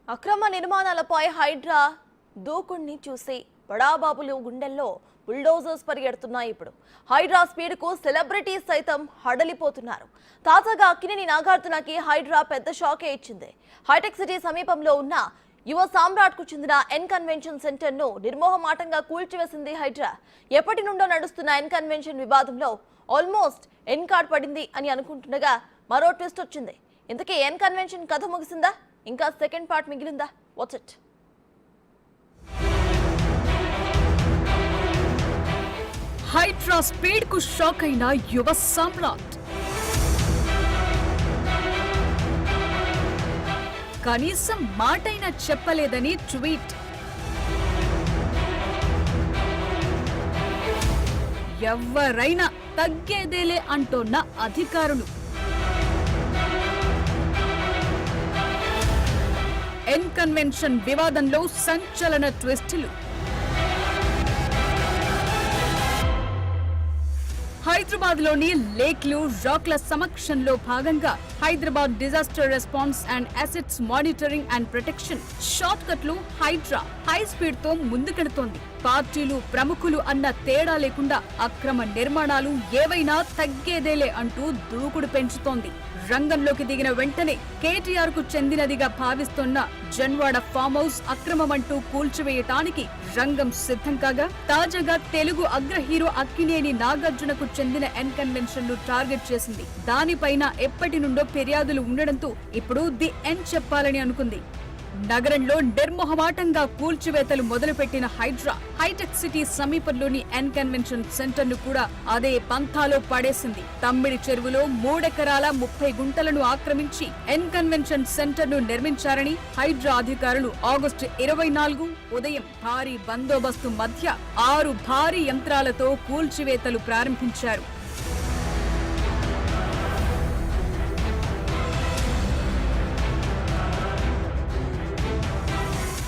అక్రమ నిర్మాణాలపై హైడ్రా దూకుణ్ణి చూసి బడాబాబులు గుండెల్లో బుల్డోజర్స్ పరిగెడుతున్నాయి. ఇప్పుడు హైడ్రా స్పీడ్ కు సెలబ్రిటీస్ సైతం హడలిపోతున్నారు. తాజాగా అక్కినేని నాగార్జునకి హైడ్రా పెద్ద షాకే ఇచ్చింది. హైటెక్ సిటీ సమీపంలో ఉన్న యువ సామ్రాట్ కు చెందిన ఎన్ కన్వెన్షన్ సెంటర్ ను నిర్మోహమాటంగా కూల్చివేసింది హైడ్రా. ఎప్పటి నుండో నడుస్తున్న ఎన్ కన్వెన్షన్ వివాదంలో ఆల్మోస్ట్ ఎన్ కార్డ్ పడింది అని అనుకుంటుండగా మరో ట్విస్ట్ వచ్చింది. ఇంతకీ ఎన్ కన్వెన్షన్ కథ ముగిసిందా? ఇంకా సెకండ్ పార్ట్ మిగిలిందా? What's it? హైడ్రా స్పీడ్ కు షాక్ అయిన యువ సామ్రాట్. కనీసం మాటైనా చెప్పలేదని ట్వీట్. ఎవరైనా తగ్గేదేలే అంటోన్న అధికారులు. ఎన్ కన్వెన్షన్ వివాదంలో సంచలన ట్విస్టులు. హైదరాబాద్ లోని లేక్లు రాక్ల సమక్షంలో భాగంగా Hyderabad disaster response and assets monitoring and protection short కట్లు హైడ్రా హై స్పీడ్ తో ముందుకెడుతోంది. పార్టీలు ప్రముఖులు అన్న తేడా లేకుండా అక్రమ నిర్మాణాలు ఏవైనా తగ్గేదేలే అంటూ దూకుడు పెంచుతోంది. రంగంలోకి దిగిన వెంటనే కేటీఆర్ కు చెందినదిగా భావిస్తున్న జన్వాడ ఫామ్ హౌస్ అక్రమమంటూ కూల్చివేయటానికి రంగం సిద్ధం కాగా, తాజాగా తెలుగు అగ్ర హీరో అక్కినేని నాగార్జునకు చెందిన ఎన్ కన్వెన్షన్ ను టార్గెట్ చేసింది. దానిపైన ఎప్పటి నుండో ఫిర్యాదులు ఉండడంతో ఇప్పుడు ది ఎన్ చెప్పాలని అనుకుంది. నగరంలో నిర్మోహమాటంగా కూల్చివేతలు మొదలుపెట్టిన హైడ్రా హైటెక్ సిటీ సమీపంలోని ఎన్ కన్వెన్షన్ సెంటర్ ను కూడా అదే పంథాలో పడేసింది. తమ్మిడి చెరువులో 3 ఎకరాల 30 గుంటలను ఆక్రమించి ఎన్ కన్వెన్షన్ సెంటర్ ను నిర్మించారని హైడ్రా అధికారులు ఆగస్టు 24 ఉదయం భారీ బందోబస్తు మధ్య 6 భారీ యంత్రాలతో కూల్చివేతలు ప్రారంభించారు.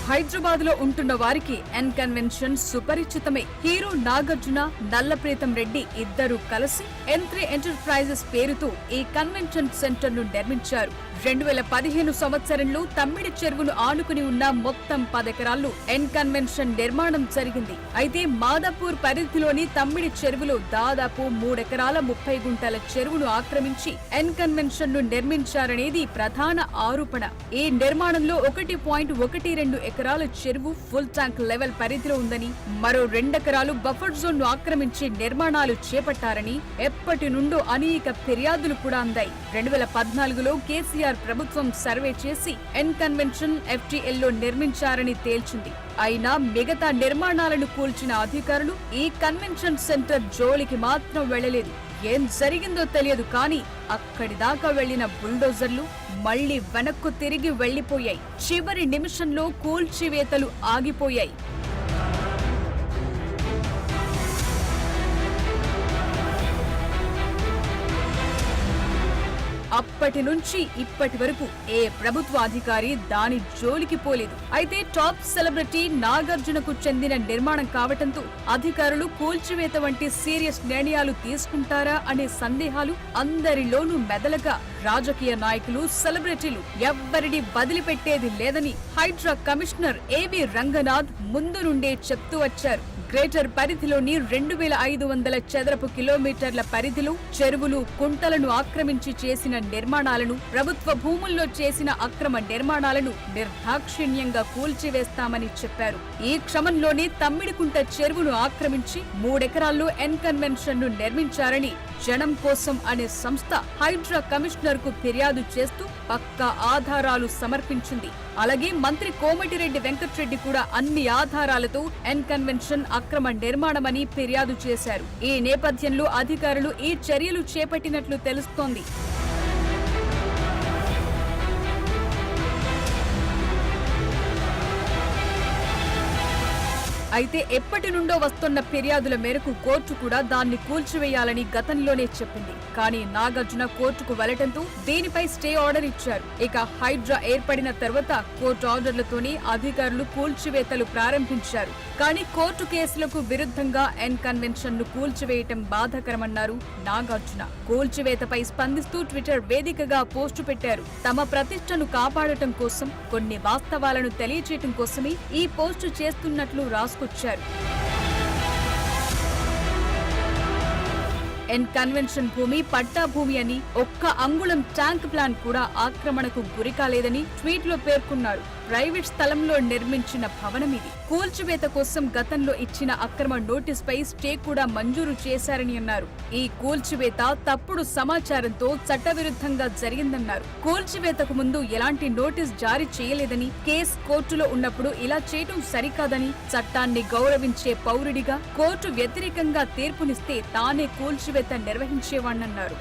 హైదరాబాద్ లో ఉంటున్న వారికి ఎన్ కన్వెన్షన్ సుపరిచితమే. హీరో నాగార్జున, నల్లప్రీతం రెడ్డి ఇద్దరు కలిసి N3 ఎంటర్ప్రైజెస్ పేరుతో ఈ కన్వెన్షన్ సెంటర్ ను నిర్మించారు. 2015 సంవత్సరంలో తమ్మిడి చెరువును ఆనుకుని ఉన్న మొత్తం 10 ఎకరాల్లో ఎన్ కన్వెన్షన్ నిర్మాణం జరిగింది. అయితే మాదాపూర్ పరిధిలోని తమ్మిడి చెరువులో దాదాపు 3 ఎకరాల 30 గుంటల చెరువును ఆక్రమించి ఎన్ కన్వెన్షన్ ను నిర్మించారనేది ప్రధాన ఆరోపణ. ఈ నిర్మాణంలో 1.12 ఎకరాల చెరువు ఫుల్ ట్యాంక్ లెవెల్ పరిధిలో ఉందని, మరో 2 ఎకరాలు బఫర్ జోన్ ను ఆక్రమించి నిర్మాణాలు చేపట్టారని ఎప్పటి నుండో అనేక ఫిర్యాదులు కూడా అందాయి. 2014లో కేసీఆర్ ప్రభుత్వం సర్వే చేసి ఎన్ కన్వెన్షన్ FTL లో నిర్మించారని తేల్చింది. అయినా మిగతా నిర్మాణాలను కూల్చిన అధికారులు ఈ కన్వెన్షన్ సెంటర్ జోలికి మాత్రం వెళ్లలేదు. ఏం జరిగిందో తెలియదు కానీ అక్కడి దాకా వెళ్లిన బుల్డోజర్లు మళ్లీ వెనక్కు తిరిగి వెళ్లిపోయాయి. చివరి నిమిషంలో కూల్చివేతలు ఆగిపోయాయి. అప్పటి నుంచి ఇప్పటి వరకు ఏ ప్రభుత్వ అధికారి దాని జోలికి పోలేదు. అయితే టాప్ సెలబ్రిటీ నాగార్జునకు చెందిన నిర్మాణం కావటంతో అధికారులు కూల్చివేత వంటి సీరియస్ నిర్ణయాలు తీసుకుంటారా అనే సందేహాలు అందరిలోనూ మెదలగా, రాజకీయ నాయకులు, సెలబ్రిటీలు ఎవ్వరిని వదిలిపెట్టేది లేదని హైడ్రా కమిషనర్ ఏవి రంగనాథ్ ముందు నుండే చెప్తూ వచ్చారు. గ్రేటర్ పరిధిలోని 2500 చదరపు కిలోమీటర్ల పరిధిలో చెరువులు, కుంటలను ఆక్రమించి చేసిన నిర్మాణాలను, ప్రభుత్వ భూముల్లో చేసిన అక్రమ నిర్మాణాలను నిర్దాక్షిణ్యంగా కూల్చివేస్తామని చెప్పారు. ఈ క్రమంలోనే తమ్మిడికుంట చెరువును ఆక్రమించి 3 ఎకరాల్లో ఎన్ కన్వెన్షన్ ను నిర్మించారని జనం కోసం అనే సంస్థ హైడ్రా కమిషనర్ కు ఫిర్యాదు చేస్తూ పక్కా ఆధారాలు సమర్పించింది. అలాగే మంత్రి కోమటిరెడ్డి వెంకటరెడ్డి కూడా అన్ని ఆధారాలతో ఎన్ కన్వెన్షన్ అక్రమ నిర్మాణమని ఫిర్యాదు చేశారు. ఈ నేపథ్యంలో అధికారులు ఈ చర్యలు చేపట్టినట్లు తెలుస్తోంది. అయితే ఎప్పటి నుండో వస్తున్న ఫిర్యాదుల మేరకు కోర్టు కూడా దాన్ని కూల్చివేయాలని గతంలోనే చెప్పింది. కానీ నాగార్జున కోర్టుకు వెళ్లటంతో దీనిపై స్టే ఆర్డర్ ఇచ్చారు. ఇక హైడ్రా ఏర్పడిన తర్వాత కోర్టు ఆర్డర్లతోనే అధికారులు కూల్చివేతలు ప్రారంభించారు. కానీ కోర్టు కేసులకు విరుద్ధంగా ఎన్ కన్వెన్షన్ ను కూల్చివేయటం బాధాకరమన్నారు నాగార్జున. కూల్చివేతపై స్పందిస్తూ ట్విట్టర్ వేదికగా పోస్టు పెట్టారు. తమ ప్రతిష్టను కాపాడటం కోసం, కొన్ని వాస్తవాలను తెలియచేయటం కోసమే ఈ పోస్టు చేస్తున్నట్లు రాసుకొచ్చారు. ఎన్ కన్వెన్షన్ భూమి పట్టా భూమి అని, ఒక్క అంగుళం ట్యాంక్ ప్లాన్ కూడా ఆక్రమణకు గురికాలేదని ట్వీట్ లో పేర్కొన్నారు. ప్రైవేట్ స్థలంలో నిర్మించిన భవనం ఇది. కూల్చివేత కోసం గతంలో ఇచ్చిన అక్రమ నోటీస్ పై స్టే కూడా మంజూరు చేశారని అన్నారు. ఈ కూల్చివేత తప్పుడు సమాచారంతో చట్టవిరుద్ధంగా జరిగిందన్నారు. కూల్చివేతకు ముందు ఎలాంటి నోటీస్ జారీ చేయలేదని, కేసు కోర్టులో ఉన్నప్పుడు ఇలా చేయటం సరికాదని, చట్టాన్ని గౌరవించే పౌరుడిగా కోర్టు వ్యతిరేకంగా తీర్పునిస్తే తానే కూల్చివేత నిర్వహించేవాణ్ణన్నారు.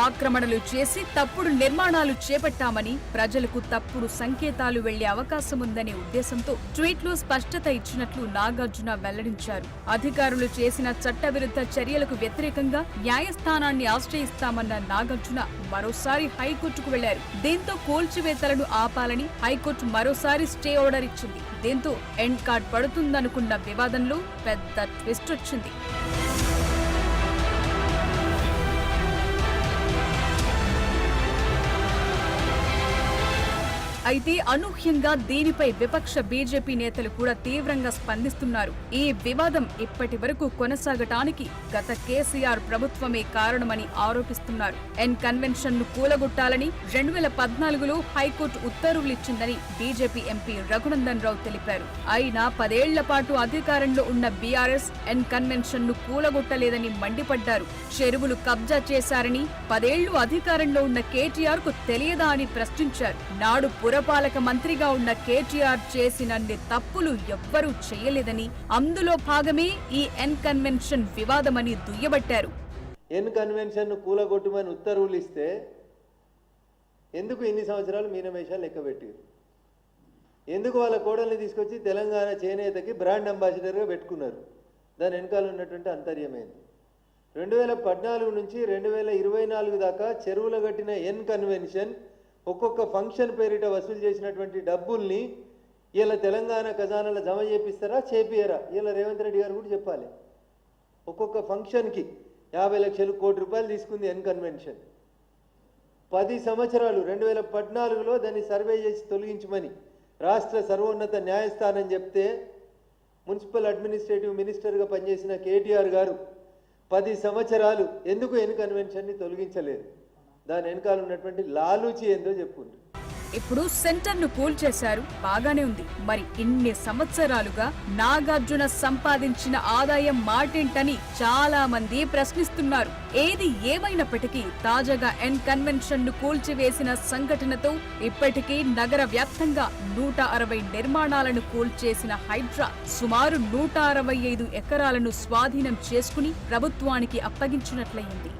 ఆక్రమణలు చేసి తప్పుడు నిర్మాణాలు చేపట్టామని, ప్రజలకు తప్పుడు సంకేతాలు వెళ్లే అవకాశముందనే ఉద్దేశంతో ట్వీట్లో స్పష్టత ఇచ్చినట్లు నాగార్జున వెల్లడించారు. అధికారులు చేసిన చట్టవిరుద్ధ చర్యలకు వ్యతిరేకంగా న్యాయస్థానాన్ని ఆశ్రయిస్తామన్న నాగార్జున మరోసారి హైకోర్టుకు వెళ్లారు. దీంతో కూల్చివేతలను ఆపాలని హైకోర్టు మరోసారి స్టే ఆర్డర్ ఇచ్చింది. దీంతో ఎండ్ కార్డ్ పడుతుందనుకున్న వివాదంలో పెద్ద ట్విస్ట్ వచ్చింది. అయితే అనూహ్యంగా దీనిపై విపక్ష బీజేపీ నేతలు కూడా తీవ్రంగా స్పందిస్తున్నారు. ఈ వివాదం ఇప్పటి వరకు కొనసాగటానికి గత కేసీఆర్ ప్రభుత్వమే కారణమని ఆరోపిస్తున్నారు. ఎన్ కన్వెన్షన్ ను కూలగొట్టాలని 2014లో high court ఉత్తర్వులిచ్చిందని BJP MP Raghunandan Rao తెలిపారు. అయినా 10 ఏళ్ల పాటు అధికారంలో ఉన్న బీఆర్ఎస్ ఎన్ కన్వెన్షన్ ను కూలగొట్టలేదని మండిపడ్డారు. చెరువులు కబ్జా చేశారని 10 ఏళ్లు అధికారంలో ఉన్న కేటీఆర్ కు తెలియదా అని ప్రశ్నించారు. నాడు పురపాలక మంత్రిగా ఉన్న కేటీఆర్ చేసినన్ని తప్పులు ఎవ్వరూ చేయలేదని, అందులో భాగమే ఈ ఎన్ కన్వెన్షన్ వివాదమని దుయ్యబట్టారు. ఎన్ కన్వెన్షన్ ను కూలగొట్టుమని ఉత్తర్వులు ఇస్తే ఎందుకు ఇన్ని సంవత్సరాలు మీనమేషాలు లెక్క పెట్టారు? ఎందుకు వాళ్ళ కోడల్ని తీసుకొచ్చి తెలంగాణ చేనేతకి బ్రాండ్ అంబాసిడర్గా పెట్టుకున్నారు? దాని వెనకాల ఉన్నటువంటి అంతర్యమైంది. 2014 నుంచి 2024 దాకా చెరువుల కట్టిన ఎన్ కన్వెన్షన్ ఒక్కొక్క ఫంక్షన్ పేరిట వసూలు చేసినటువంటి డబ్బుల్ని ఇలా తెలంగాణ ఖజానాలో జమ చేపిస్తారా, చేపియరా? ఇలా రేవంత్ రెడ్డి గారు కూడా చెప్పాలి. ఒక్కొక్క ఫంక్షన్కి 50 లక్షలు, కోటి రూపాయలు తీసుకుంది ఎన్ కన్వెన్షన్. 10 సంవత్సరాలు 2014లో దాన్ని సర్వే చేసి తొలగించమని రాష్ట్ర సర్వోన్నత న్యాయస్థానం చెప్తే మున్సిపల్ అడ్మినిస్ట్రేటివ్ మినిస్టర్గా పనిచేసిన కేటీఆర్ గారు 10 సంవత్సరాలు ఎందుకు ఎన్ కన్వెన్షన్ని తొలగించలేదు? దాని వెనకాల ఉన్నటువంటి లాలూచి ఏందో చెప్పుండ్రు. ఇప్పుడు సెంటర్ ను కూల్చేశారు, బాగానే ఉంది. మరి ఇన్ని సంవత్సరాలుగా నాగార్జున సంపాదించిన ఆదాయం మాటేంటని చాలా మంది ప్రశ్నిస్తున్నారు. ఏది ఏమైనప్పటికీ తాజాగా ఎన్ కన్వెన్షన్ ను కూల్చివేసిన సంఘటనతో ఇప్పటికీ నగర వ్యాప్తంగా 160 నిర్మాణాలను కూల్చేసిన హైడ్రా సుమారు 165 ఎకరాలను స్వాధీనం చేసుకుని ప్రభుత్వానికి అప్పగించినట్లయింది.